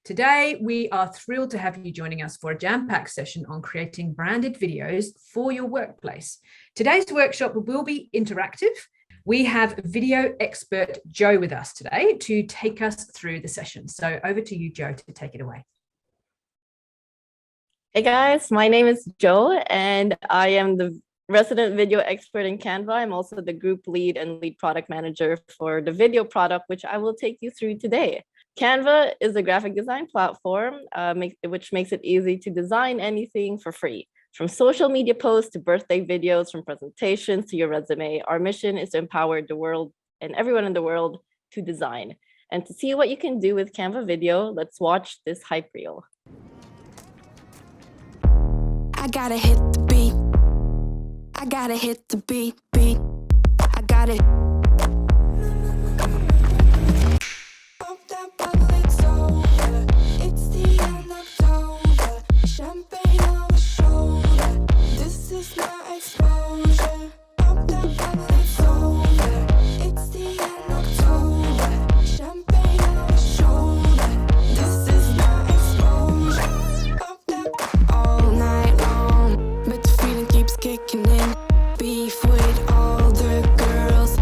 Today, we are thrilled to have you joining us for a jam-packed session on creating branded videos for your workplace. Today's workshop will be interactive. We have video expert Joe with us today to take us through the session. So over to you, Joe, to take it away. Hey guys, my name is Joe and I am the resident video expert in Canva. I'm also the group lead and lead product manager for the video product, which I will take you through today. Canva is a graphic design platform, which makes it easy to design anything for free. From social media posts to birthday videos, from presentations to your resume, our mission is to empower the world and everyone in the world to design. And to see what you can do with Canva video, let's watch this hype reel. I gotta hit the beat. I gotta hit the beat. I got it. Pop that bubble, it's over. It's the end of October. Champagne on my shoulder. This is my exposure. Pop that bubble, it's over. It's the end of October. Champagne on my shoulder. This is my exposure. Pop that all night long, but the feeling keeps kicking in. Beef with all the girls.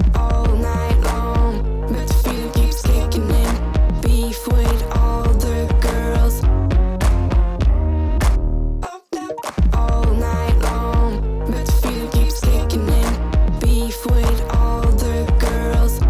All night long, but the feeling keeps kicking in. Beef with all the girls. All night long, but the feeling keeps kicking in. Beef with all the girls.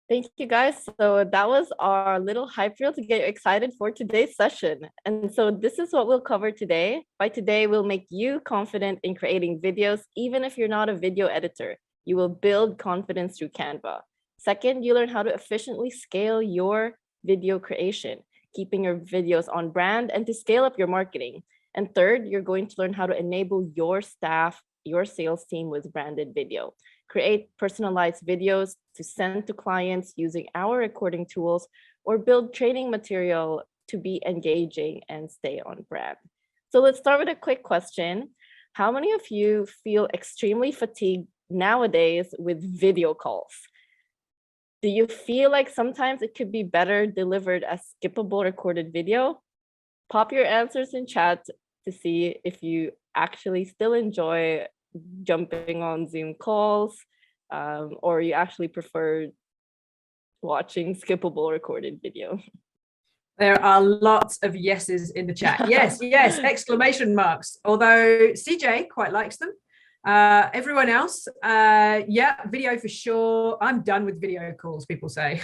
Thank you guys. So that was our little hype reel to get you excited for today's session. And so this is what we'll cover today. By today, we'll make you confident in creating videos, even if you're not a video editor. You will build confidence through Canva. Second, you learn how to efficiently scale your video creation, keeping your videos on brand and to scale up your marketing. And third, you're going to learn how to enable your staff, your sales team with branded video. Create personalized videos to send to clients using our recording tools, or build training material to be engaging and stay on brand. So let's start with a quick question. How many of you feel extremely fatigued nowadays with video calls? Do you feel like sometimes it could be better delivered as skippable recorded video? Pop your answers in chat to see if you actually still enjoy jumping on Zoom calls, or you actually prefer watching skippable recorded video. There are lots of yeses in the chat. Yes, yes, exclamation marks. Although CJ quite likes them. Everyone else, yeah, video for sure. I'm done with video calls, people say.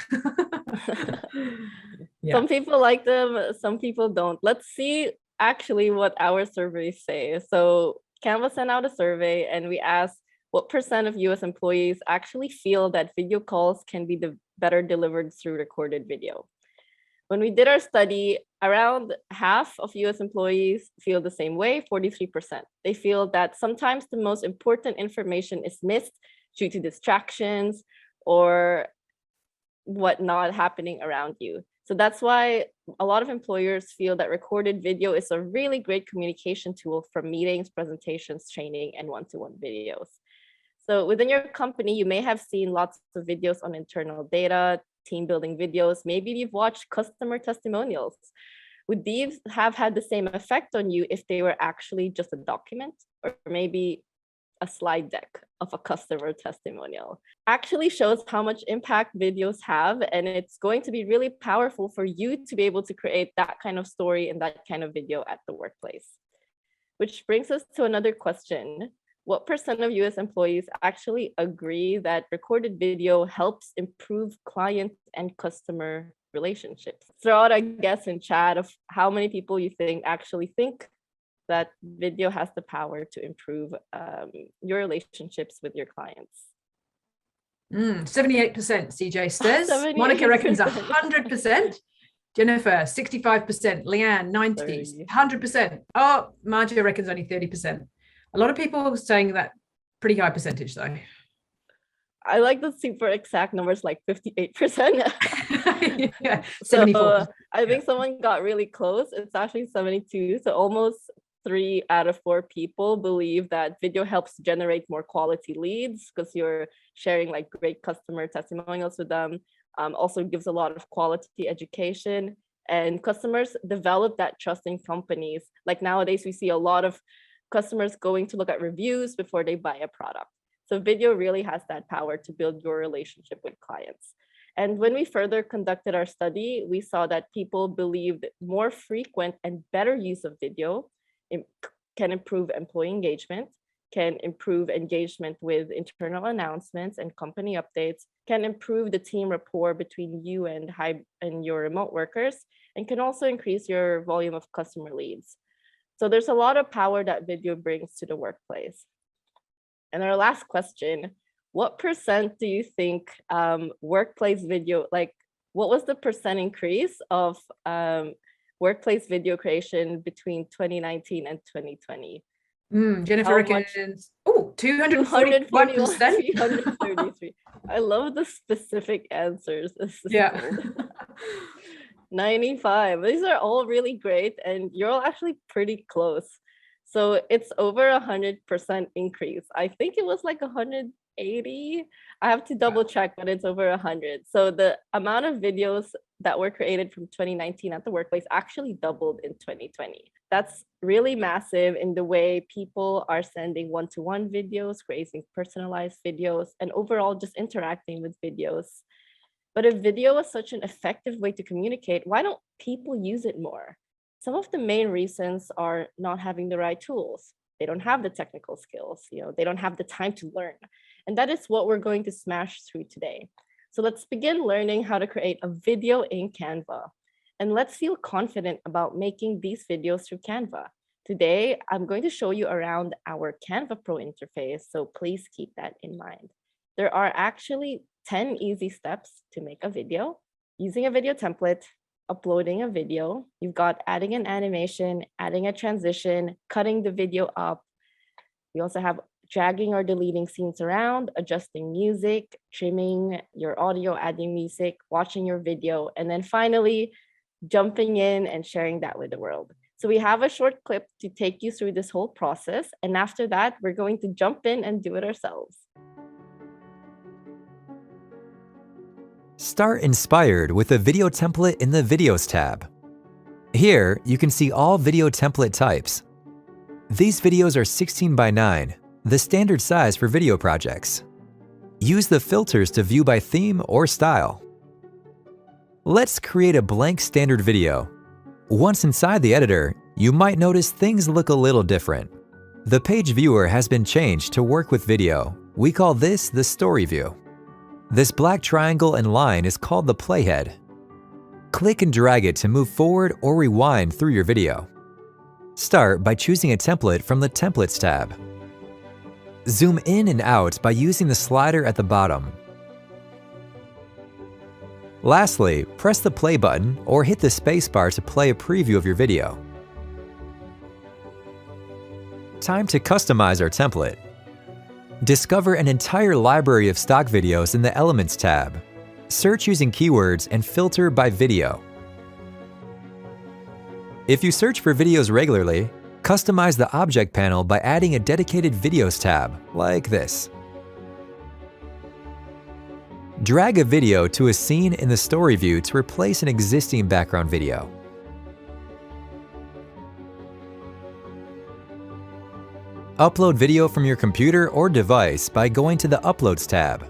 Yeah. Some people like them, some people don't. Let's see actually what our surveys say. So Canva sent out a survey and we asked what % of US employees actually feel that video calls can be better delivered through recorded video. When we did our study, around half of US employees feel the same way, 43%. They feel that sometimes the most important information is missed due to distractions or whatnot happening around you. So that's why a lot of employers feel that recorded video is a really great communication tool for meetings, presentations, training, and one-to-one videos. So within your company, you may have seen lots of videos on internal data, team building videos. Maybe you've watched customer testimonials. Would these have had the same effect on you if they were actually just a document or maybe a slide deck of a customer testimonial. Actually shows how much impact videos have, and it's going to be really powerful for you to be able to create that kind of story and that kind of video at the workplace. Which brings us to another question. What % of US employees actually agree that recorded video helps improve client and customer relationships? Throw out a guess in chat of how many people you think actually think that video has the power to improve your relationships with your clients. 78%, CJ says. 78%. Monica reckons 100%. Jennifer, 65%. Leanne, 90%. 100%. Oh, Margie reckons only 30%. A lot of people are saying that pretty high percentage, though. I like the super exact numbers, like 58%. Yeah, 74%. So I think someone got really close. It's actually 72. So almost 3 out of 4 people believe that video helps generate more quality leads because you're sharing like great customer testimonials with them. Also gives a lot of quality education, and customers develop that trust in companies. Like nowadays, we see a lot of customers going to look at reviews before they buy a product. So video really has that power to build your relationship with clients. And when we further conducted our study, we saw that people believed more frequent and better use of video can improve employee engagement, can improve engagement with internal announcements and company updates, can improve the team rapport between you and your remote workers, and can also increase your volume of customer leads. So there's a lot of power that video brings to the workplace. And our last question, what % do you think workplace video, like what was the % increase of workplace video creation between 2019 and 2020? Jennifer reckons, 241%. 333. I love the specific answers. Yeah. 95. These are all really great, and you're all actually pretty close. So it's over 100% increase. I think it was like 180. I have to double check, but it's over 100. So the amount of videos that were created from 2019 at the workplace actually doubled in 2020. That's really massive in the way people are sending one-to-one videos, creating personalized videos, and overall just interacting with videos. But if video is such an effective way to communicate, why don't people use it more? Some of the main reasons are not having the right tools. They don't have the technical skills, they don't have the time to learn. And that is what we're going to smash through today. So let's begin learning how to create a video in Canva. And let's feel confident about making these videos through Canva. Today, I'm going to show you around our Canva Pro interface, so please keep that in mind. There are actually 10 easy steps to make a video. Using a video template, uploading a video, you've got adding an animation, adding a transition, cutting the video up. We also have dragging or deleting scenes around, adjusting music, trimming your audio, adding music, watching your video, and then finally jumping in and sharing that with the world. So we have a short clip to take you through this whole process. And after that, we're going to jump in and do it ourselves. Start inspired with a video template in the Videos tab. Here, you can see all video template types. These videos are 16 by 9, the standard size for video projects. Use the filters to view by theme or style. Let's create a blank standard video. Once inside the editor, you might notice things look a little different. The page viewer has been changed to work with video. We call this the story view. This black triangle and line is called the playhead. Click and drag it to move forward or rewind through your video. Start by choosing a template from the Templates tab. Zoom in and out by using the slider at the bottom. Lastly, press the play button or hit the spacebar to play a preview of your video. Time to customize our template. Discover an entire library of stock videos in the Elements tab. Search using keywords and filter by video. If you search for videos regularly, customize the object panel by adding a dedicated Videos tab, like this. Drag a video to a scene in the story view to replace an existing background video. Upload video from your computer or device by going to the Uploads tab.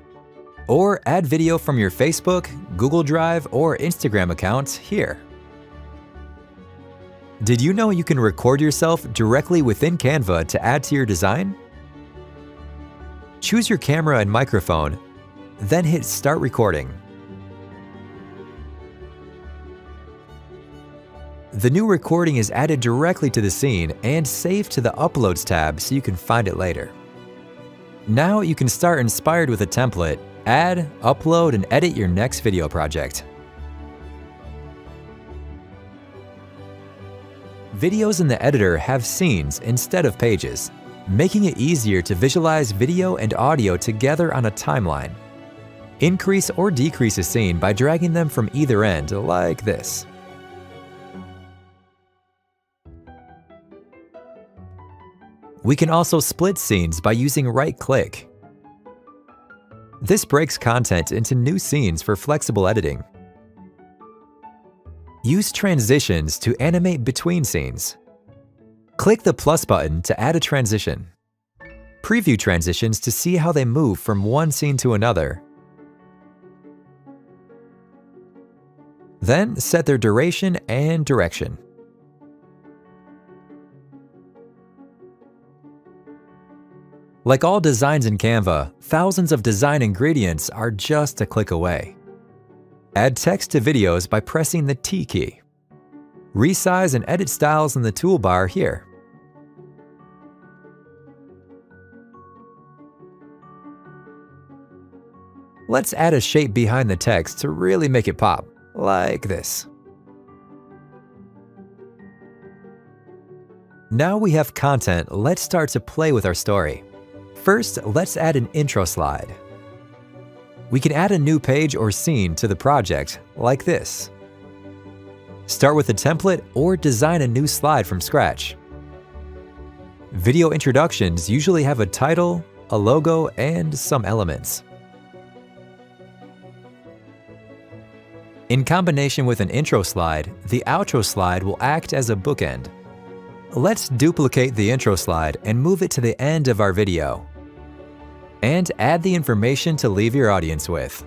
Or add video from your Facebook, Google Drive, or Instagram accounts here. Did you know you can record yourself directly within Canva to add to your design? Choose your camera and microphone, then hit Start Recording. The new recording is added directly to the scene and saved to the Uploads tab so you can find it later. Now you can start inspired with a template, add, upload, and edit your next video project. Videos in the editor have scenes instead of pages, making it easier to visualize video and audio together on a timeline. Increase or decrease a scene by dragging them from either end, like this. We can also split scenes by using right-click. This breaks content into new scenes for flexible editing. Use transitions to animate between scenes. Click the plus button to add a transition. Preview transitions to see how they move from one scene to another. Then set their duration and direction. Like all designs in Canva, thousands of design ingredients are just a click away. Add text to videos by pressing the T key. Resize and edit styles in the toolbar here. Let's add a shape behind the text to really make it pop, like this. Now we have content, let's start to play with our story. First, let's add an intro slide. We can add a new page or scene to the project, like this. Start with a template or design a new slide from scratch. Video introductions usually have a title, a logo, and some elements. In combination with an intro slide, the outro slide will act as a bookend. Let's duplicate the intro slide and move it to the end of our video. And add the information to leave your audience with.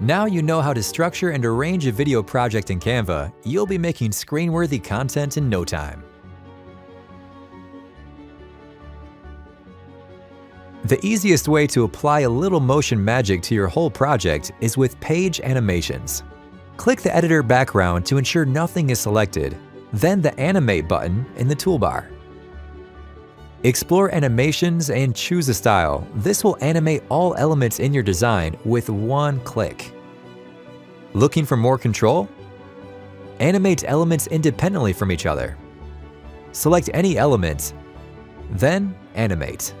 Now you know how to structure and arrange a video project in Canva, you'll be making screen-worthy content in no time. The easiest way to apply a little motion magic to your whole project is with page animations. Click the editor background to ensure nothing is selected, then the Animate button in the toolbar. Explore animations and choose a style. This will animate all elements in your design with one click. Looking for more control? Animate elements independently from each other. Select any element, then animate.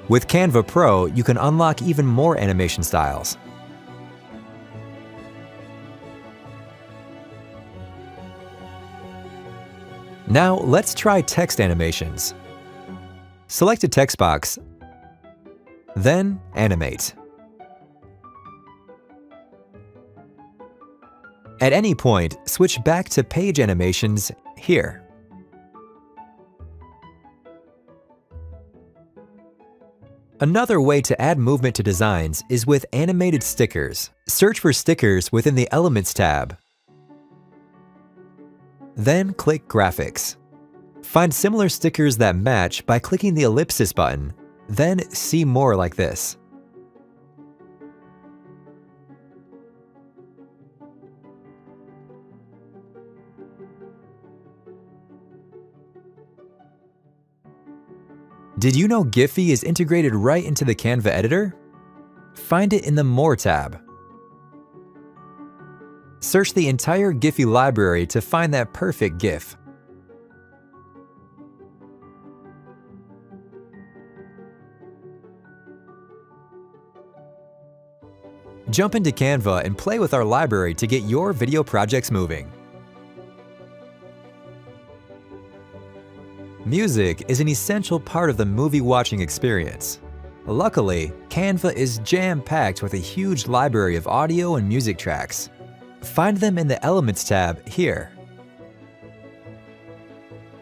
With Canva Pro, you can unlock even more animation styles. Now let's try text animations. Select a text box, then animate. At any point, switch back to page animations here. Another way to add movement to designs is with animated stickers. Search for stickers within the Elements tab. Then click Graphics. Find similar stickers that match by clicking the ellipsis button, then see more like this. Did you know Giphy is integrated right into the Canva editor? Find it in the More tab. Search the entire Giphy library to find that perfect GIF. Jump into Canva and play with our library to get your video projects moving. Music is an essential part of the movie watching experience. Luckily, Canva is jam-packed with a huge library of audio and music tracks. Find them in the Elements tab here.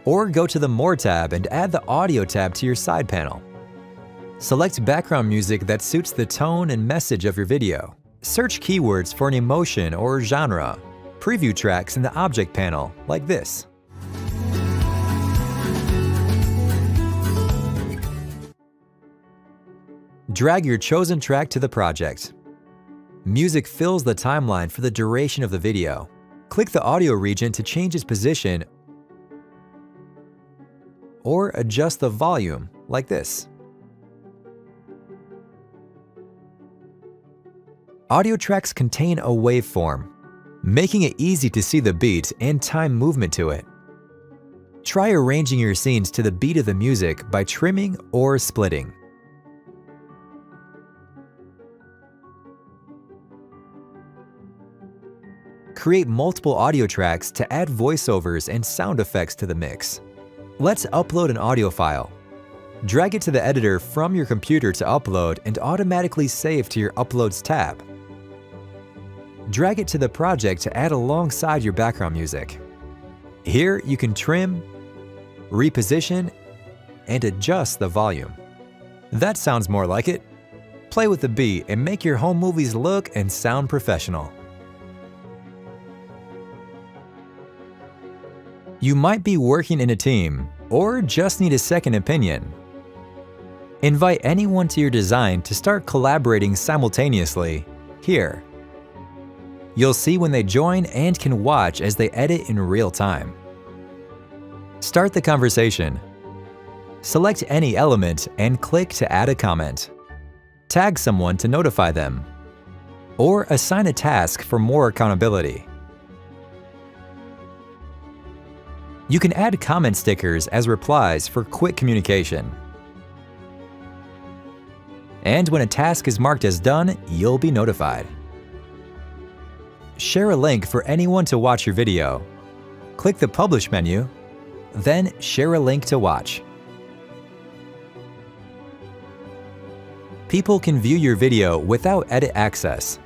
Or go to the More tab and add the Audio tab to your side panel. Select background music that suits the tone and message of your video. Search keywords for an emotion or genre. Preview tracks in the Object panel, like this. Drag your chosen track to the project. Music fills the timeline for the duration of the video. Click the audio region to change its position or adjust the volume, like this. Audio tracks contain a waveform, making it easy to see the beat and time movement to it. Try arranging your scenes to the beat of the music by trimming or splitting. Create multiple audio tracks to add voiceovers and sound effects to the mix. Let's upload an audio file. Drag it to the editor from your computer to upload and automatically save to your Uploads tab. Drag it to the project to add alongside your background music. Here you can trim, reposition, and adjust the volume. That sounds more like it. Play with the beat and make your home movies look and sound professional. You might be working in a team or just need a second opinion. Invite anyone to your design to start collaborating simultaneously here. You'll see when they join and can watch as they edit in real time. Start the conversation. Select any element and click to add a comment. Tag someone to notify them, or assign a task for more accountability. You can add comment stickers as replies for quick communication. And when a task is marked as done, you'll be notified. Share a link for anyone to watch your video. Click the Publish menu, then share a link to watch. People can view your video without edit access.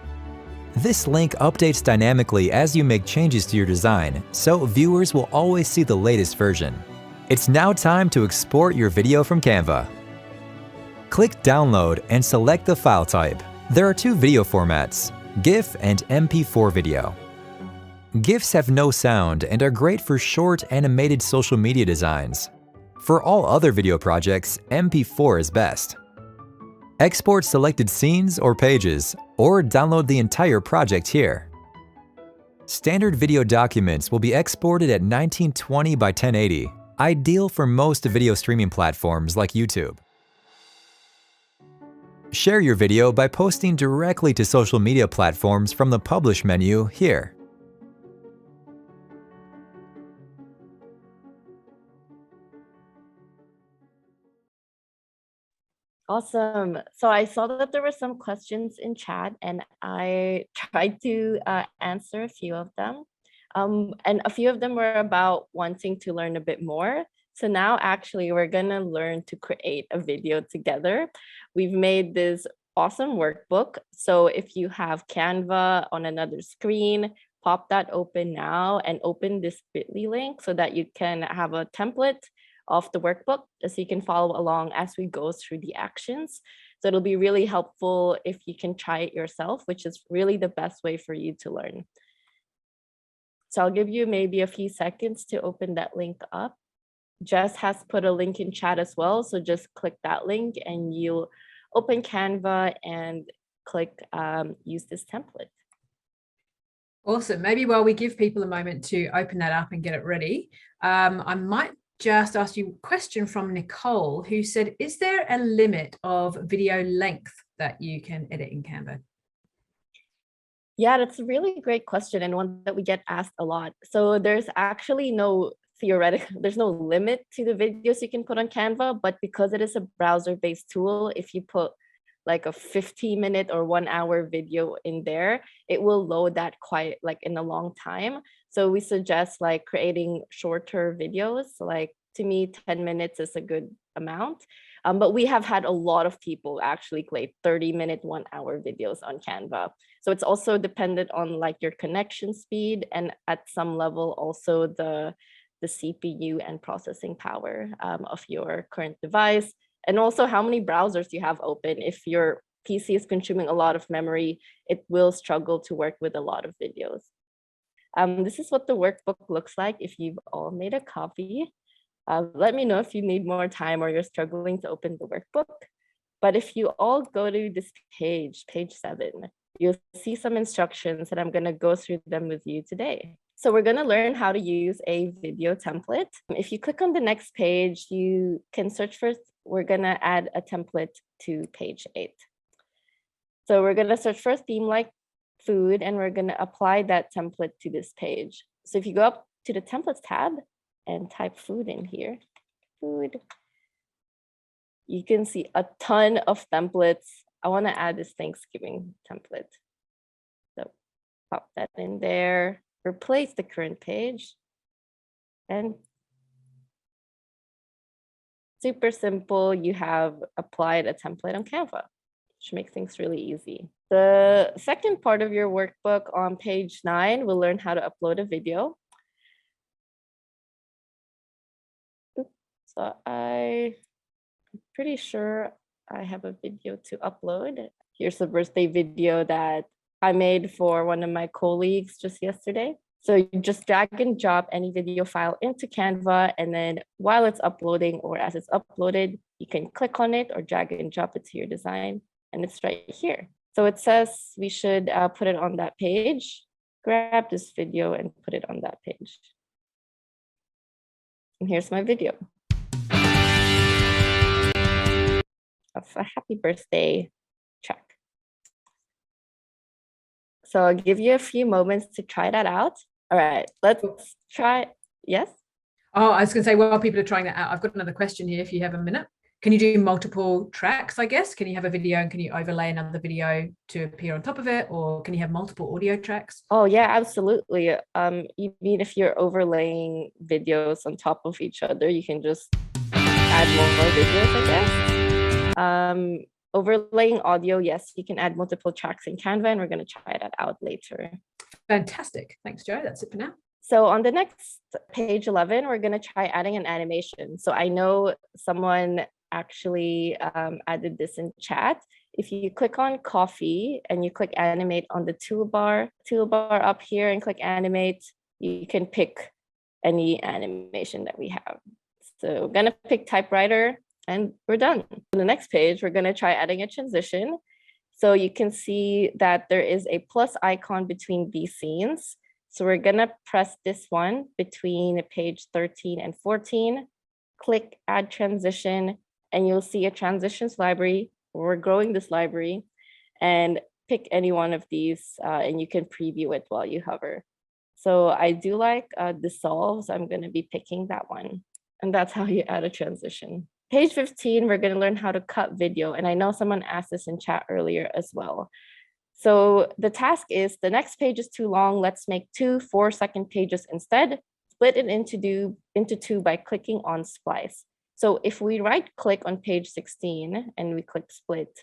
This link updates dynamically as you make changes to your design, so viewers will always see the latest version. It's now time to export your video from Canva. Click Download and select the file type. There are two video formats, GIF and MP4 video. GIFs have no sound and are great for short animated social media designs. For all other video projects, MP4 is best. Export selected scenes or pages, or download the entire project here. Standard video documents will be exported at 1920 by 1080, ideal for most video streaming platforms like YouTube. Share your video by posting directly to social media platforms from the Publish menu here. Awesome. So I saw that there were some questions in chat and I tried to answer a few of them. And a few of them were about wanting to learn a bit more. So now actually we're gonna learn to create a video together. We've made this awesome workbook. So if you have Canva on another screen, pop that open now and open this bit.ly link so that you can have a template of the workbook so you can follow along as we go through the actions. So it'll be really helpful if you can try it yourself, which is really the best way for you to learn. So I'll give you maybe a few seconds to open that link up. Jess has put a link in chat as well. So just click that link and you'll open Canva and click use this template. Awesome. Maybe while we give people a moment to open that up and get it ready, I might just ask you a question from Nicole, who said, is there a limit of video length that you can edit in Canva? Yeah, that's a really great question and one that we get asked a lot. So there's actually no there's no limit to the videos you can put on Canva, but because it is a browser-based tool, if you put like a 15-minute or 1-hour video in there, it will load that quite like in a long time. So we suggest like creating shorter videos. Like to me, 10 minutes is a good amount. But we have had a lot of people actually create 30-minute, 1-hour videos on Canva. So it's also dependent on like your connection speed, and at some level also the CPU and processing power of your current device, and also how many browsers you have open. If your PC is consuming a lot of memory, it will struggle to work with a lot of videos. This is what the workbook looks like if you've all made a copy. Let me know if you need more time or you're struggling to open the workbook. But if you all go to this page 7, you'll see some instructions and I'm going to go through them with you today. So we're going to learn how to use a video template. If you click on the next page, you can search for, we're going to add a template to page 8. So we're going to search for a theme like food, and we're going to apply that template to this page. So if you go up to the templates tab and type food in here, food, you can see a ton of templates. I want to add this Thanksgiving template. So pop that in there, replace the current page, and super simple. You have applied a template on Canva, which makes things really easy. The second part of your workbook on page 9, we'll learn how to upload a video. So I'm pretty sure I have a video to upload. Here's a birthday video that I made for one of my colleagues just yesterday. So you just drag and drop any video file into Canva, and then while it's uploading or as it's uploaded, you can click on it or drag and drop it to your design, and it's right here. So it says we should put it on that page. Grab this video and put it on that page. And here's my video of a happy birthday track. So I'll give you a few moments to try that out. All right, let's try. Yes? Oh, I was going to say, while people are trying that out, I've got another question here if you have a minute. Can you do multiple tracks, I guess? Can you have a video and can you overlay another video to appear on top of it? Or can you have multiple audio tracks? Oh, yeah, absolutely. You mean if you're overlaying videos on top of each other, you can just add more videos, I guess. Overlaying audio, yes, you can add multiple tracks in Canva, and we're going to try that out later. Fantastic. Thanks, Joe. That's it for now. So on the next page 11, we're going to try adding an animation. So I know someone actually added this in chat. If you click on coffee and you click animate on the toolbar up here and click animate, you can pick any animation that we have. So I'm going to pick typewriter, and we're done. On the next page, we're going to try adding a transition. So you can see that there is a plus icon between these scenes. So we're going to press this one between page 13 and 14, click add transition, and you'll see a transitions library. We're growing this library, and pick any one of these and you can preview it while you hover. So I do like dissolve, so I'm going to be picking that one. And that's how you add a transition. Page 15, we're going to learn how to cut video. And I know someone asked this in chat earlier as well. So the task is, the next page is too long. Let's make 2 4-second pages instead. Split it into two by clicking on splice. So if we right click on page 16 and we click split,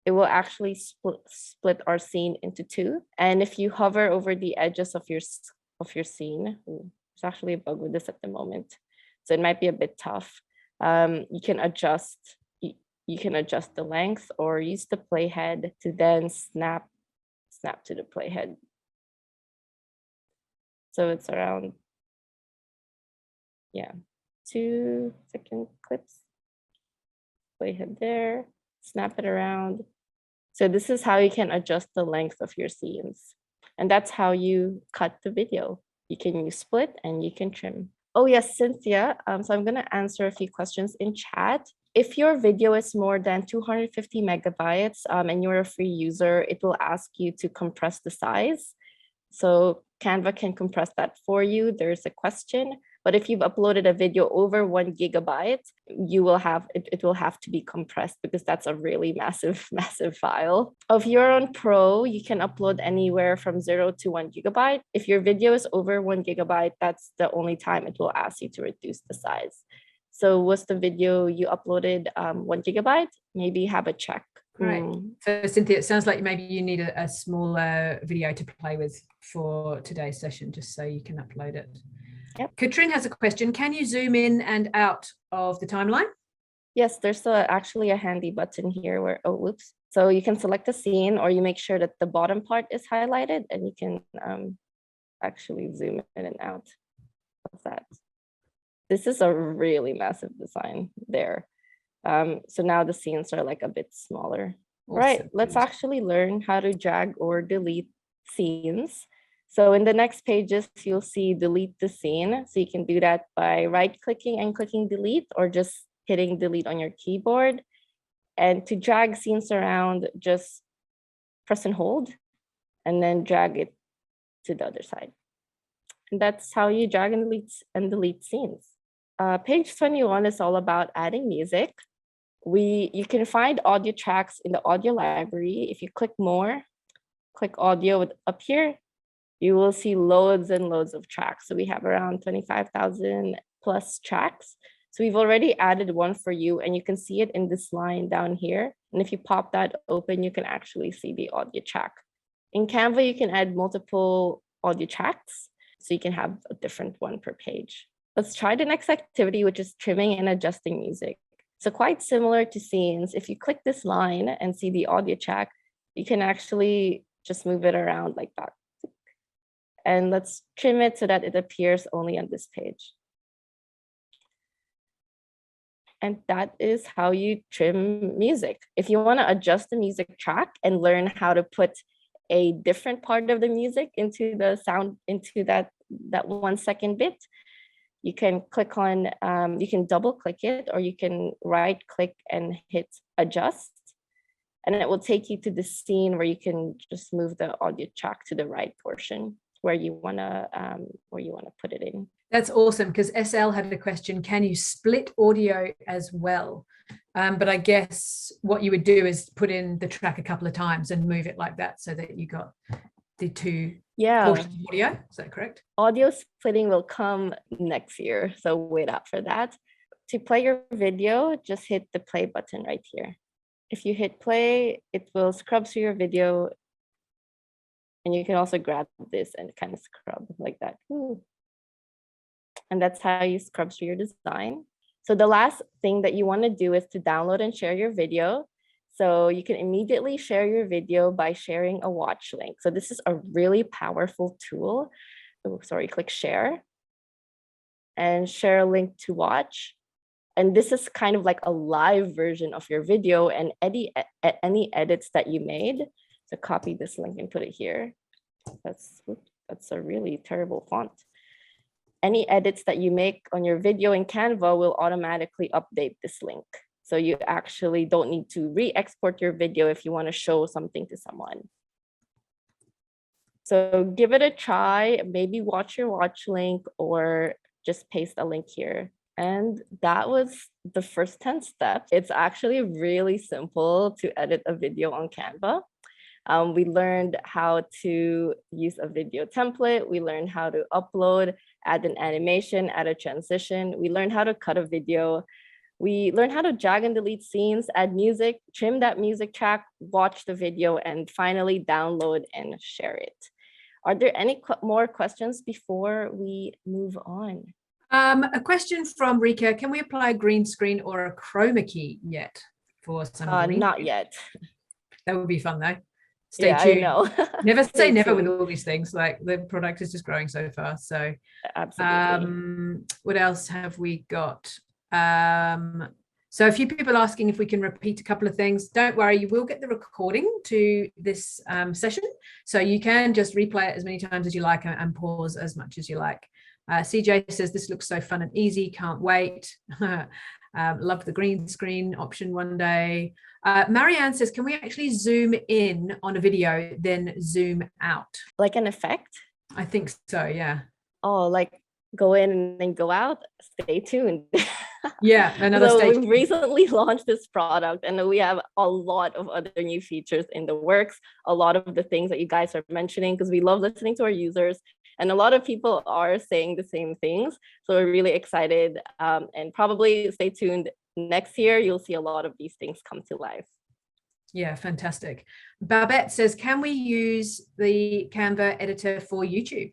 it will actually split our scene into 2. And if you hover over the edges of your scene, there's actually a bug with this at the moment, so it might be a bit tough. You can adjust the length or use the playhead to then snap to the playhead. So it's around, 2-second clips. Playhead there, snap it around. So this is how you can adjust the length of your scenes. And that's how you cut the video. You can use split and you can trim. Oh yes, Cynthia. So I'm gonna answer a few questions in chat. If your video is more than 250 megabytes and you're a free user, it will ask you to compress the size. So Canva can compress that for you. There's a question. But if you've uploaded a video over 1 gigabyte, it will have to be compressed because that's a really massive file. If you're on Pro, you can upload anywhere from 0 to 1 gigabyte. If your video is over 1 gigabyte, that's the only time it will ask you to reduce the size. So was the video you uploaded 1 gigabyte? Maybe have a check. Right. So Cynthia, it sounds like maybe you need a smaller video to play with for today's session, just so you can upload it. Yep. Katrin has a question. Can you zoom in and out of the timeline? Yes, there's actually a handy button here where, oh, whoops. So you can select a scene, or you make sure that the bottom part is highlighted, and you can actually zoom in and out of that. This is a really massive design there. So now the scenes are like a bit smaller. Awesome. Right, let's actually learn how to drag or delete scenes. So in the next pages, you'll see delete the scene. So you can do that by right-clicking and clicking delete, or just hitting delete on your keyboard. And to drag scenes around, just press and hold, and then drag it to the other side. And that's how you drag and delete scenes. Page 21 is all about adding music. You can find audio tracks in the audio library. If you click more, click audio up here, you will see loads and loads of tracks. So we have around 25,000 plus tracks. So we've already added one for you, and you can see it in this line down here. And if you pop that open, you can actually see the audio track. In Canva, you can add multiple audio tracks, so you can have a different one per page. Let's try the next activity, which is trimming and adjusting music. So quite similar to scenes, if you click this line and see the audio track, you can actually just move it around like that. And let's trim it so that it appears only on this page. And that is how you trim music. If you want to adjust the music track and learn how to put a different part of the music into the sound, into that 1 second bit, you can click on, you can double click it, or you can right click and hit adjust. And it will take you to the scene where you can just move the audio track to the right portion where you wanna put it in. That's awesome, because SL had a question, can you split audio as well? But I guess what you would do is put in the track a couple of times and move it like that, so that you got the two portions of audio. Is that correct? Audio splitting will come next year, so wait out for that. To play your video, just hit the play button right here. If you hit play, it will scrub through your video, and you can also grab this and kind of scrub like that. Ooh. And that's how you scrub through your design. So the last thing that you want to do is to download and share your video. So you can immediately share your video by sharing a watch link. So this is a really powerful tool. Oh, sorry, click share and share a link to watch. And this is kind of like a live version of your video and any edits that you made. So copy this link and put it here. That's a really terrible font. Any edits that you make on your video in Canva will automatically update this link. So you actually don't need to re-export your video if you want to show something to someone. So give it a try, maybe watch your watch link or just paste a link here. And that was the first 10 steps. It's actually really simple to edit a video on Canva. We learned how to use a video template. We learned how to upload, add an animation, add a transition. We learned how to cut a video. We learned how to drag and delete scenes, add music, trim that music track, watch the video, and finally download and share it. Are there any more questions before we move on? A question from Rika. Can we apply a green screen or a chroma key yet for some Not yet. That would be fun though. Stay tuned. I know. Never say never with all these things. Like the product is just growing so fast. So absolutely. What else have we got? So a few people asking if we can repeat a couple of things. Don't worry, you will get the recording to this session. So you can just replay it as many times as you like and pause as much as you like. CJ says, this looks so fun and easy. Can't wait. Love the green screen option one day. Marianne says, can we actually zoom in on a video, then zoom out? Like an effect? I think so, yeah. Oh, like go in and then go out? Stay tuned. Yeah, another So stage. we've recently launched this product and we have a lot of other new features in the works, a lot of the things that you guys are mentioning, because we love listening to our users. And a lot of people are saying the same things. So we're really excited, and probably stay tuned. Next year, you'll see a lot of these things come to life. Yeah, fantastic. Babette says, can we use the Canva editor for YouTube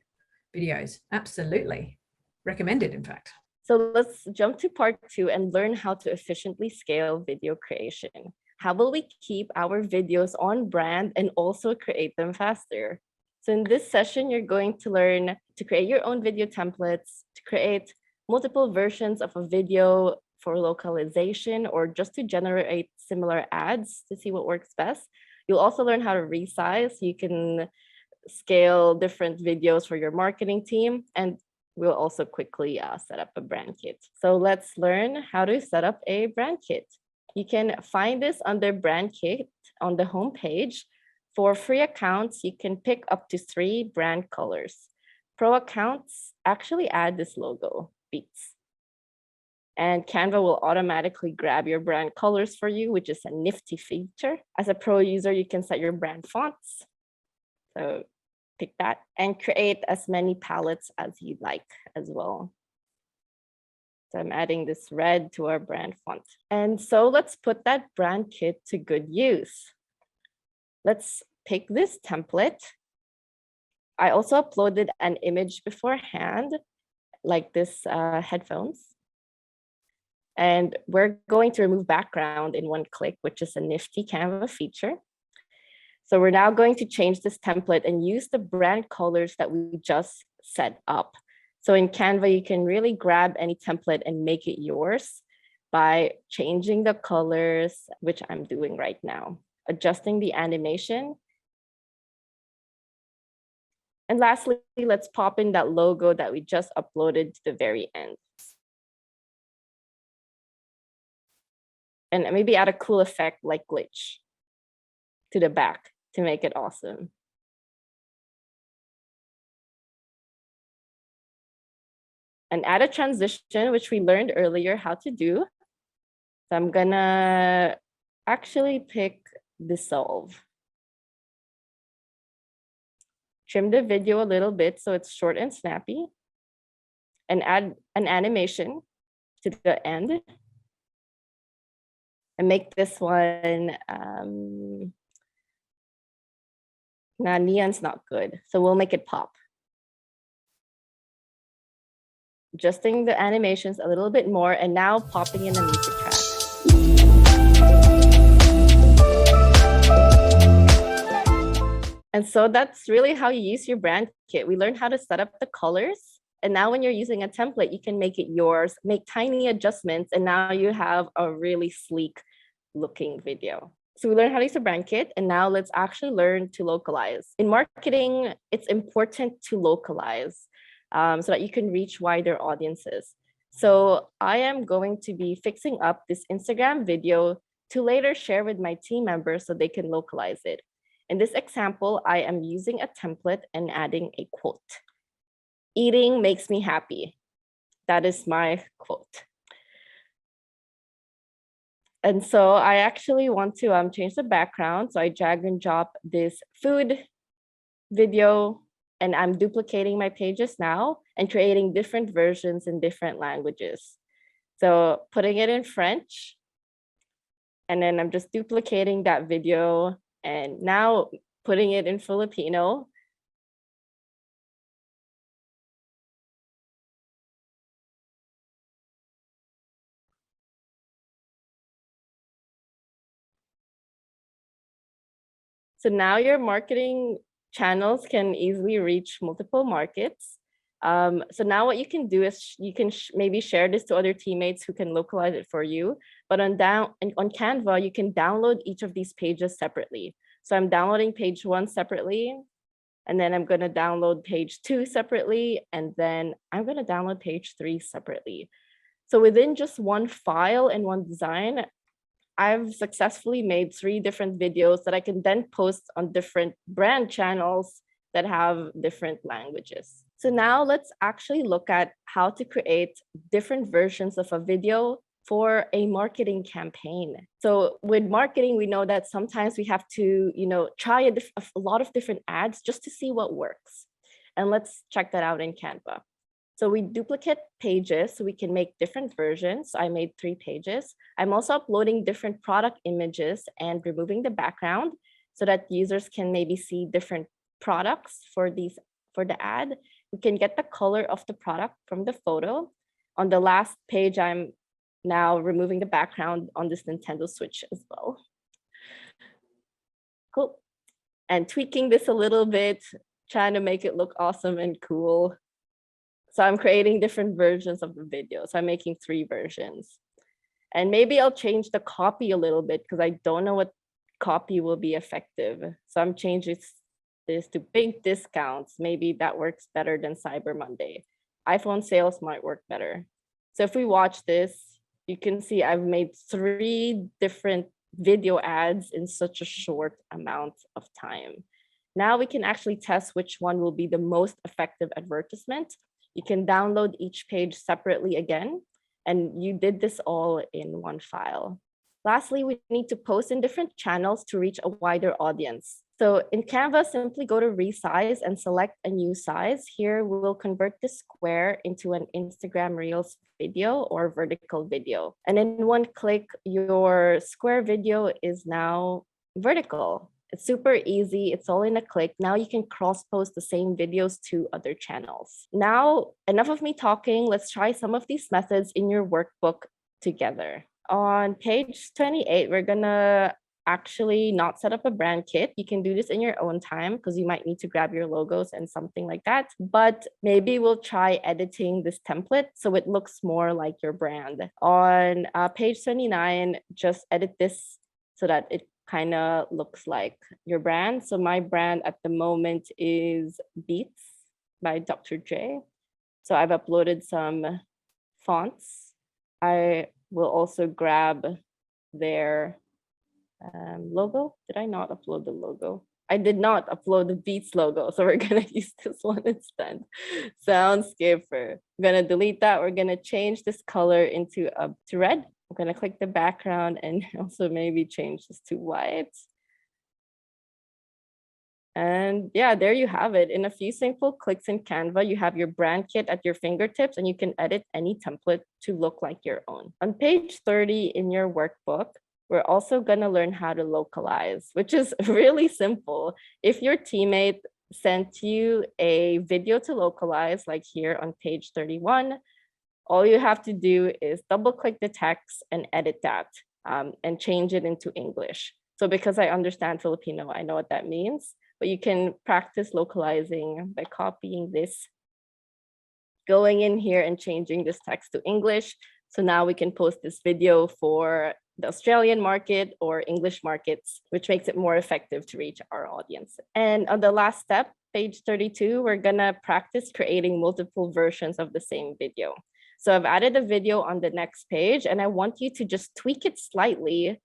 videos? Absolutely. Recommended, in fact. So let's jump to part 2 and learn how to efficiently scale video creation. How will we keep our videos on brand and also create them faster? So in this session, you're going to learn to create your own video templates, to create multiple versions of a video for localization, or just to generate similar ads to see what works best. You'll also learn how to resize. You can scale different videos for your marketing team, and we'll also quickly set up a brand kit. So let's learn how to set up a brand kit. You can find this under brand kit on the home page. For free accounts, you can pick up to 3 brand colors. Pro accounts actually add this logo, Beats. And Canva will automatically grab your brand colors for you, which is a nifty feature. As a pro user, you can set your brand fonts. So pick that and create as many palettes as you'd like as well. So I'm adding this red to our brand font. And so let's put that brand kit to good use. Let's pick this template. I also uploaded an image beforehand, like this headphones. And we're going to remove background in one click, which is a nifty Canva feature. So we're now going to change this template and use the brand colors that we just set up. So in Canva, you can really grab any template and make it yours by changing the colors, which I'm doing right now, adjusting the animation. And lastly, let's pop in that logo that we just uploaded to the very end. And maybe add a cool effect like glitch to the back to make it awesome. And add a transition, which we learned earlier how to do. So I'm gonna actually pick dissolve. Trim the video a little bit so it's short and snappy. And add an animation to the end. And make this one, nah, neon's not good. So we'll make it pop. Adjusting the animations a little bit more and now popping in a music track. And so that's really how you use your brand kit. We learned how to set up the colors. And now when you're using a template, you can make it yours, make tiny adjustments, and now you have a really sleek looking video. So we learned how to use a brand kit, and now let's actually learn to localize. In marketing, it's important to localize so that you can reach wider audiences. So I am going to be fixing up this Instagram video to later share with my team members so they can localize it. In this example, I am using a template and adding a quote. Eating makes me happy. That is my quote. And so I actually want to change the background. So I drag and drop this food video, and I'm duplicating my pages now and creating different versions in different languages. So putting it in French, and then I'm just duplicating that video and now putting it in Filipino. So now your marketing channels can easily reach multiple markets. So now what you can do is you can maybe share this to other teammates who can localize it for you. But on Canva, you can download each of these pages separately. So I'm downloading page 1 separately, and then I'm going to download page 2 separately, and then I'm going to download page 3 separately. So within just one file and one design, I've successfully made 3 different videos that I can then post on different brand channels that have different languages. So now let's actually look at how to create different versions of a video for a marketing campaign. So with marketing, we know that sometimes we have to, try a lot of different ads just to see what works. And let's check that out in Canva. So we duplicate pages so we can make different versions. I made 3 pages. I'm also uploading different product images and removing the background so that users can maybe see different products for the ad. We can get the color of the product from the photo. On the last page, I'm now removing the background on this Nintendo Switch as well. Cool. And tweaking this a little bit, trying to make it look awesome and cool. So I'm creating different versions of the video. So I'm making 3 versions. And maybe I'll change the copy a little bit because I don't know what copy will be effective. So I'm changing this to big discounts. Maybe that works better than Cyber Monday. iPhone sales might work better. So if we watch this, you can see I've made 3 different video ads in such a short amount of time. Now we can actually test which one will be the most effective advertisement. You can download each page separately again, and you did this all in one file. Lastly, we need to post in different channels to reach a wider audience. So in Canva, simply go to resize and select a new size. Here, we will convert the square into an Instagram Reels video or vertical video. And in one click, your square video is now vertical. It's super easy. It's all in a click. Now you can cross-post the same videos to other channels. Now, enough of me talking. Let's try some of these methods in your workbook together. On page 28, we're gonna actually not set up a brand kit. You can do this in your own time because you might need to grab your logos and something like that. But maybe we'll try editing this template so it looks more like your brand. On page 29, just edit this so that it kind of looks like your brand. So my brand at the moment is Beats by Dr. J. So I've uploaded some fonts. I will also grab their logo. Did I not upload the logo? I did not upload the Beats logo, so we're gonna use this one instead. Soundscaper. We're gonna delete that. We're gonna change this color into to red. I'm gonna click the background and also maybe change this to white. And yeah, there you have it. In a few simple clicks in Canva, you have your brand kit at your fingertips and you can edit any template to look like your own. On page 30 in your workbook, we're also gonna learn how to localize, which is really simple. If your teammate sent you a video to localize, like here on page 31, all you have to do is double click the text and edit that and change it into English. So because I understand Filipino, I know what that means, but you can practice localizing by copying this, going in here and changing this text to English. So now we can post this video for the Australian market or English markets, which makes it more effective to reach our audience. And on the last step, page 32, we're gonna practice creating multiple versions of the same video. So I've added a video on the next page and I want you to just tweak it slightly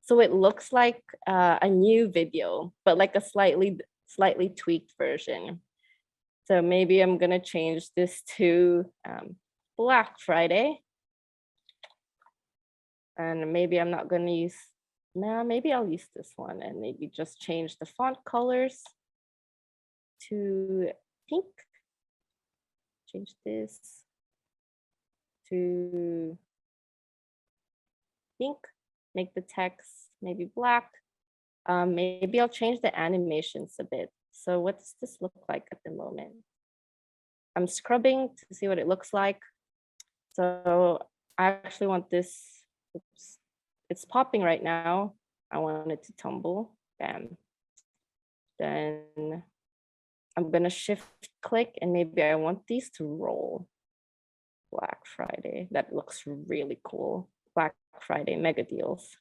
so it looks like a new video, but like a slightly tweaked version. So maybe I'm gonna change this to Black Friday. And maybe I'm not gonna use, maybe I'll use this one and maybe just change the font colors to pink. Change this to pink, make the text maybe black. Maybe I'll change the animations a bit. So what does this look like at the moment? I'm scrubbing to see what it looks like. So I actually want this, oops, it's popping right now. I want it to tumble, bam. Then I'm gonna shift click and maybe I want these to roll. Black Friday, that looks really cool. Black Friday mega deals.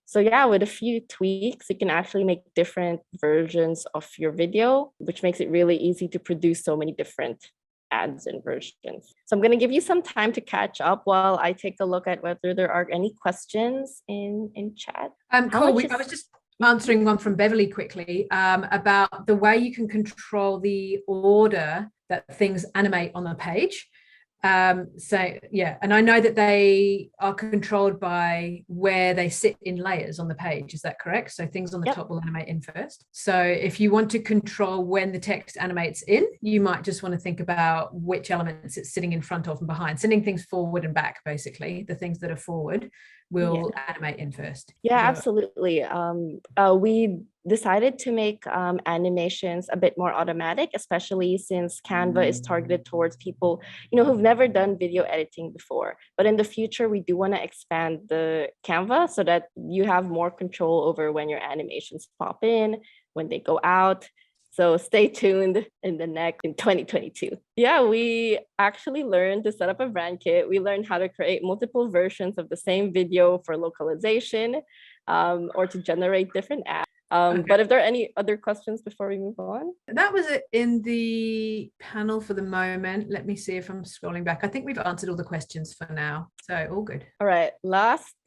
So yeah, with a few tweaks, you can actually make different versions of your video, which makes it really easy to produce so many different ads and versions. So I'm going to give you some time to catch up while I take a look at whether there are any questions in chat. Cool. I was just answering one from Beverly quickly about the way you can control the order that things animate on the page. So yeah, and I know that they are controlled by where they sit in layers on the page. Is that correct? So things on the top will animate in first. So if you want to control when the text animates in, you might just want to think about which elements it's sitting in front of and behind, sending things forward and back. Basically, the things that are forward will animate in first. Yeah, absolutely. We decided to make animations a bit more automatic, especially since Canva is targeted towards people, who've never done video editing before. But in the future, we do want to expand the Canva so that you have more control over when your animations pop in, when they go out. So stay tuned in 2022. Yeah, we actually learned to set up a brand kit. We learned how to create multiple versions of the same video for localization, or to generate different ads. But if there are any other questions before we move on? That was it in the panel for the moment. Let me see if I'm scrolling back. I think we've answered all the questions for now. So all good. All right.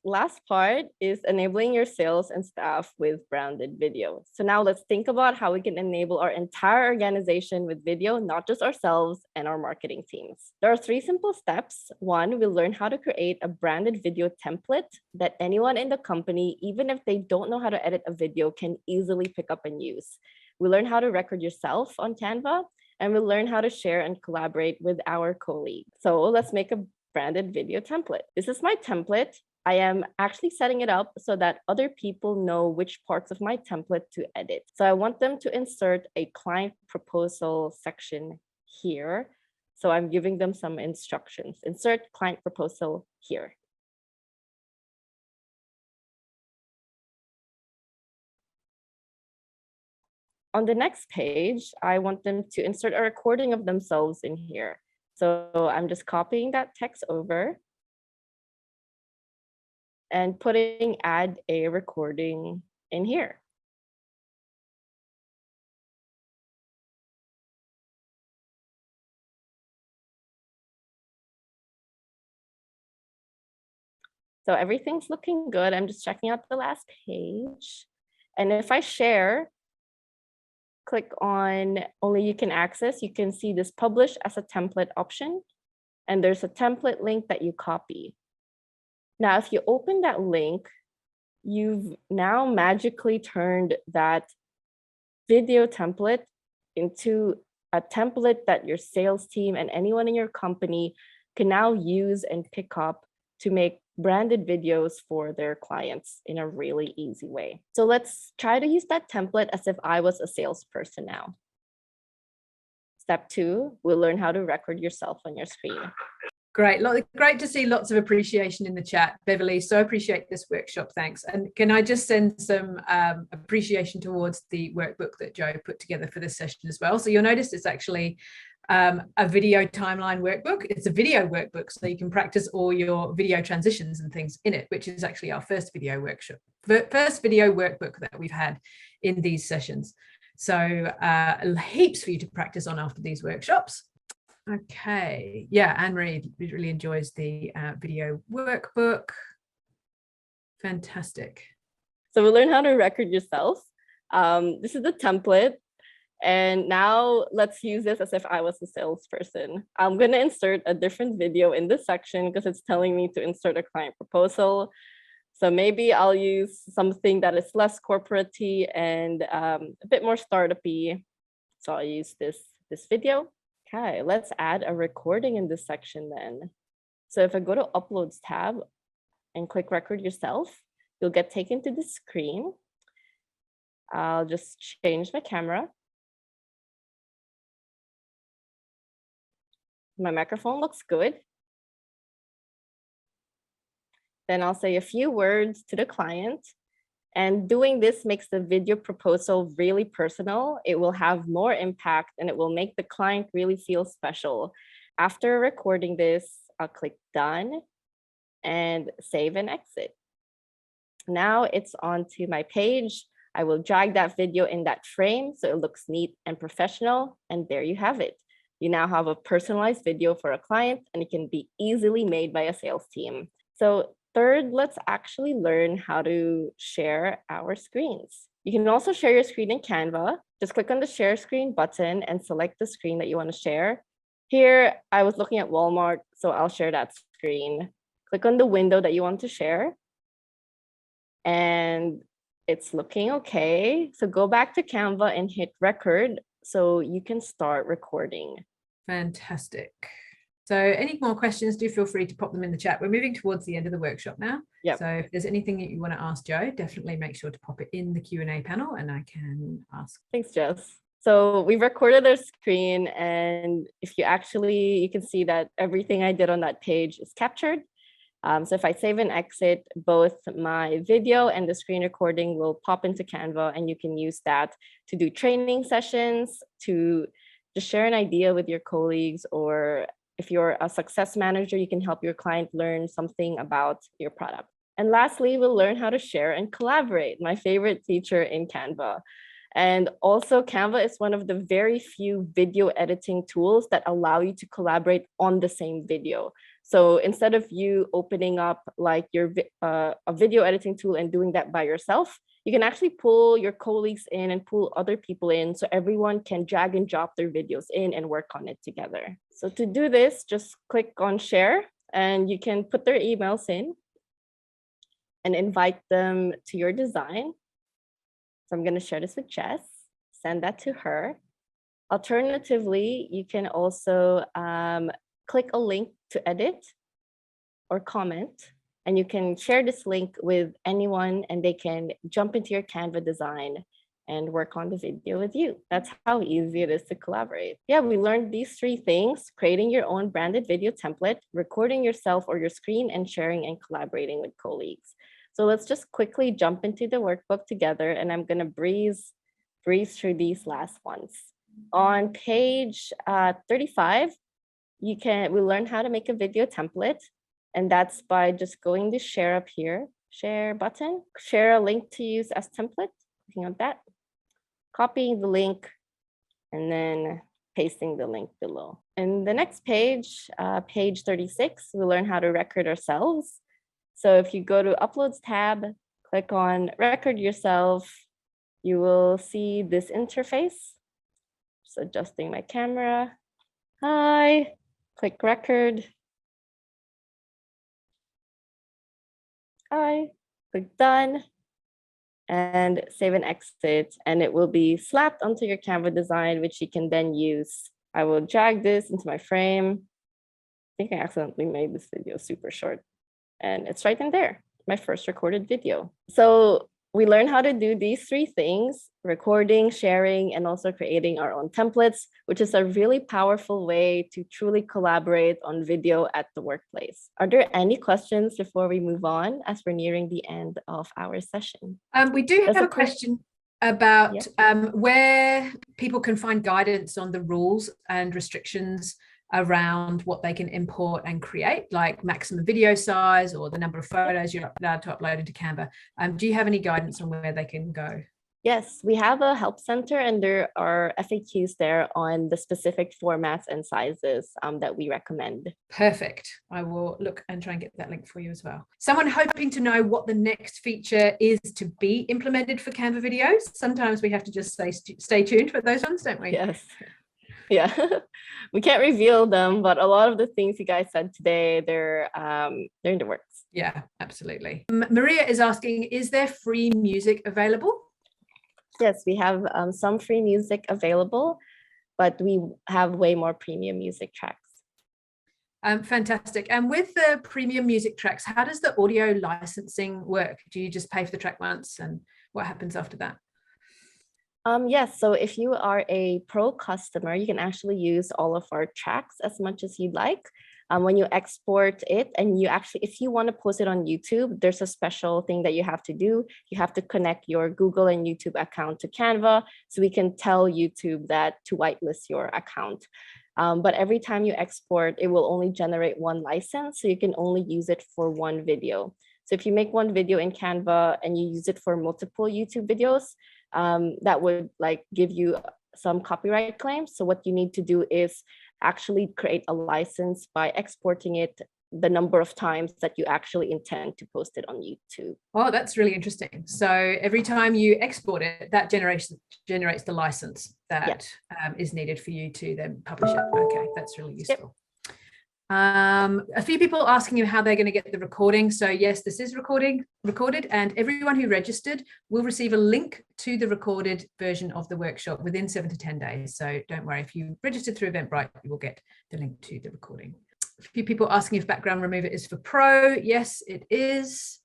Last part is enabling your sales and staff with branded video. So now let's think about how we can enable our entire organization with video, not just ourselves and our marketing teams. There are 3 simple steps. 1, we'll learn how to create a branded video template that anyone in the company, even if they don't know how to edit a video, can easily pick up and use. We learn how to record yourself on Canva, and we'll learn how to share and collaborate with our colleagues. So let's make a branded video template. This is my template. I am actually setting it up so that other people know which parts of my template to edit. So I want them to insert a client proposal section here. So I'm giving them some instructions. Insert client proposal here. On the next page, I want them to insert a recording of themselves in here. So I'm just copying that text over and putting add a recording in here. So everything's looking good. I'm just checking out the last page. And if I share, click on only you can access, you can see this publish as a template option. And there's a template link that you copy. Now, if you open that link, you've now magically turned that video template into a template that your sales team and anyone in your company can now use and pick up to make branded videos for their clients in a really easy way. So let's try to use that template as if I was a salesperson now. Step 2, we'll learn how to record yourself on your screen. Great to see lots of appreciation in the chat, Beverly. So appreciate this workshop. Thanks. And can I just send some appreciation towards the workbook that Joe put together for this session as well. So you'll notice it's actually a video timeline workbook. It's a video workbook, so you can practice all your video transitions and things in it, which is actually our first video workshop, first video workbook that we've had in these sessions. So heaps for you to practice on after these workshops. Okay, yeah, Anne-Marie really enjoys the video workbook. Fantastic. So we'll learn how to record yourself. This is the template. And now let's use this as if I was a salesperson. I'm going to insert a different video in this section because it's telling me to insert a client proposal. So maybe I'll use something that is less corporate-y and a bit more startup-y. So I'll use this video. Okay, let's add a recording in this section then. So if I go to Uploads tab and click Record Yourself, you'll get taken to the screen. I'll just change my camera. My microphone looks good. Then I'll say a few words to the client. And doing this makes the video proposal really personal. It will have more impact and it will make the client really feel special. After recording this, I'll click Done and save and exit. Now it's onto my page. I will drag that video in that frame so it looks neat and professional. And there you have it. You now have a personalized video for a client and it can be easily made by a sales team. So third, let's actually learn how to share our screens. You can also share your screen in Canva. just click on the share screen button and select the screen that you want to share. Here, I was looking at Walmart, so I'll share that screen. Click on the window that you want to share. And it's looking okay. So go back to Canva and hit record so you can start recording. Fantastic. So any more questions, do feel free to pop them in the chat. We're moving towards the end of the workshop now. Yep. So if there's anything that you want to ask Jo, definitely make sure to pop it in the Q&A panel and I can ask. Thanks, Jess. So we recorded our screen, and if you you can see that everything I did on that page is captured. So if I save and exit, both my video and the screen recording will pop into Canva, and you can use that to do training sessions, to just share an idea with your colleagues, or if you're a success manager, you can help your client learn something about your product. And lastly, we'll learn how to share and collaborate, my favorite feature in Canva. And also Canva is one of the very few video editing tools that allow you to collaborate on the same video. So instead of you opening up like a video editing tool and doing that by yourself, you can actually pull your colleagues in and pull other people in so everyone can drag and drop their videos in and work on it together. So to do this, just click on share and you can put their emails in and invite them to your design. So I'm going to share this with Jess, send that to her. Alternatively, you can also click a link to edit or comment, and you can share this link with anyone and they can jump into your Canva design and work on the video with you. That's how easy it is to collaborate. Yeah, we learned these 3 things: creating your own branded video template, recording yourself or your screen, and sharing and collaborating with colleagues. So let's just quickly jump into the workbook together, and I'm gonna breeze through these last ones. On page 35, we learn how to make a video template, and that's by just going to share up here, share button, share a link to use as template, clicking on that, copying the link, and then pasting the link below. In the next page, page 36, we learn how to record ourselves. So if you go to Uploads tab, click on Record Yourself, you will see this interface. Just adjusting my camera. Hi, click Record. Hi, click Done, and save and exit, and it will be slapped onto your Canva design, which you can then use. I will drag this into my frame. I think I accidentally made this video super short. And it's right in there, my first recorded video. So we learn how to do these 3 things: recording, sharing, and also creating our own templates, which is a really powerful way to truly collaborate on video at the workplace. Are there any questions before we move on, as we're nearing the end of our session? We do have a question about where people can find guidance on the rules and restrictions around what they can import and create, like maximum video size or the number of photos you're allowed to upload into Canva. Do you have any guidance on where they can go? Yes, we have a help center, and there are FAQs there on the specific formats and sizes that we recommend. Perfect. I will look and try and get that link for you as well. Someone hoping to know what the next feature is to be implemented for Canva videos. Sometimes we have to just stay tuned for those ones, don't we? Yes. Yeah, we can't reveal them, but a lot of the things you guys said today, they're in the works. Yeah, absolutely. Maria is asking, is there free music available? Yes, we have some free music available, but we have way more premium music tracks. Fantastic. And with the premium music tracks, how does the audio licensing work? Do you just pay for the track once, and what happens after that? Yes, so if you are a pro customer, you can actually use all of our tracks as much as you'd like. When you export it, and if you want to post it on YouTube, there's a special thing that you have to do. You have to connect your Google and YouTube account to Canva, so we can tell YouTube that to whitelist your account. But every time you export, it will only generate 1 license, so you can only use it for 1 video. So if you make 1 video in Canva and you use it for multiple YouTube videos, that would give you some copyright claims. So what you need to do is actually create a license by exporting it the number of times that you actually intend to post it on YouTube. Oh, that's really interesting. So every time you export it, that generates the license that is needed for you to then publish it. Okay, that's really useful. A few people asking you how they're going to get the recording. So yes, this is recorded, and everyone who registered will receive a link to the recorded version of the workshop within 7 to 10 days. So don't worry, if you registered through Eventbrite, you will get the link to the recording. A few people asking if background remover is for pro. Yes, it is.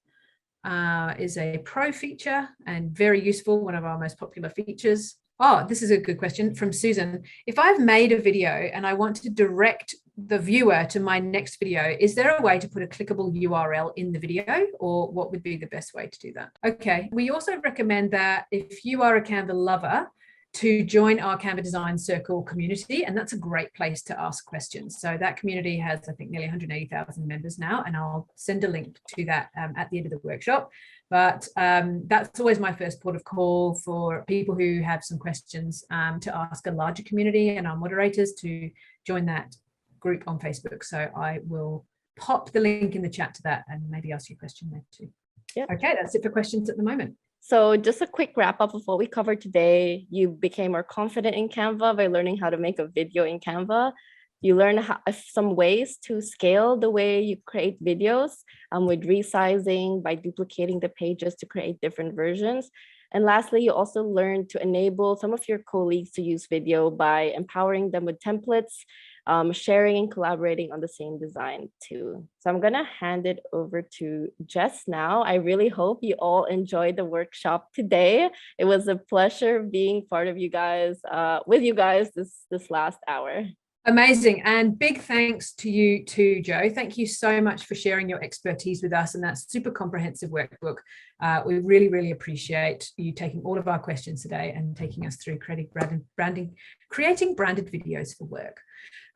Is a pro feature and very useful, one of our most popular features. Oh, this is a good question from Susan. If I've made a video and I want to direct the viewer to my next video, is there a way to put a clickable URL in the video, or what would be the best way to do that? Okay, we also recommend that if you are a Canva lover, to join our Canva Design Circle community, and that's a great place to ask questions. So that community has, I think, nearly 180,000 members now, and I'll send a link to that at the end of the workshop. But that's always my first port of call for people who have some questions, to ask a larger community and our moderators to join that group on Facebook. So I will pop the link in the chat to that and maybe ask you a question there too. Yeah. Okay, that's it for questions at the moment. So just a quick wrap up of what we covered today. You became more confident in Canva by learning how to make a video in Canva. You learn some ways to scale the way you create videos with resizing by duplicating the pages to create different versions. And lastly, you also learn to enable some of your colleagues to use video by empowering them with templates, sharing and collaborating on the same design too. So I'm gonna hand it over to Jess now. I really hope you all enjoyed the workshop today. It was a pleasure being part of you guys, with you guys this last hour. Amazing. And big thanks to you too, Joe. Thank you so much for sharing your expertise with us and that super comprehensive workbook. We really, really appreciate you taking all of our questions today and taking us through creating branded videos for work.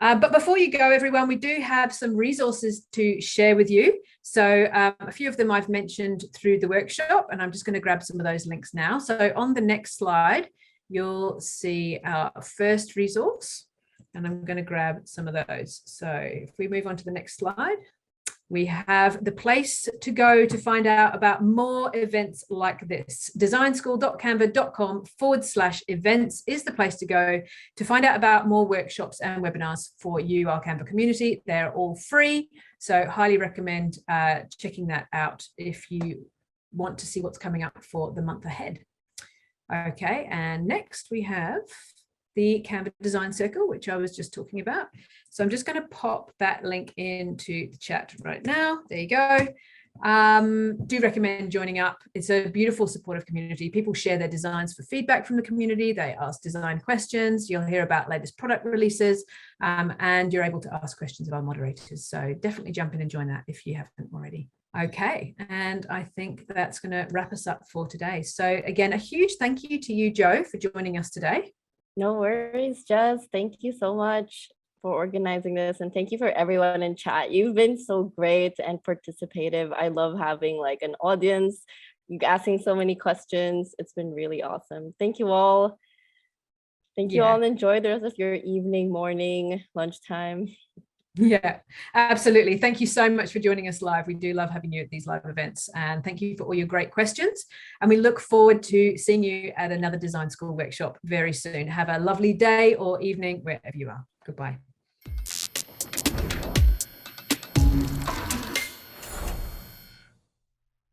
But before you go, everyone, we do have some resources to share with you. So a few of them I've mentioned through the workshop, and I'm just going to grab some of those links now. So on the next slide, you'll see our first resource, and I'm going to grab some of those. So if we move on to the next slide, we have the place to go to find out about more events like this. designschool.canva.com/events is the place to go to find out about more workshops and webinars for you, our Canva community. They're all free, so highly recommend checking that out if you want to see what's coming up for the month ahead. Okay, and next we have the Canva Design Circle, which I was just talking about. So I'm just going to pop that link into the chat right now. There you go. Do recommend joining up. It's a beautiful supportive community. People share their designs for feedback from the community. They ask design questions. You'll hear about latest product releases, and you're able to ask questions of our moderators. So definitely jump in and join that if you haven't already. Okay, and I think that's going to wrap us up for today. So again, a huge thank you to you, Joe, for joining us today. No worries, Jess. Thank you so much for organizing this, and thank you for everyone in chat. You've been so great and participative. I love having like an audience, asking so many questions. It's been really awesome. Thank you all. Thank you all, and enjoy the rest of your evening, morning, lunchtime. Yeah, absolutely. Thank you so much for joining us live. We do love having you at these live events, and thank you for all your great questions. And we look forward to seeing you at another Design School workshop very soon. Have a lovely day or evening wherever you are. Goodbye.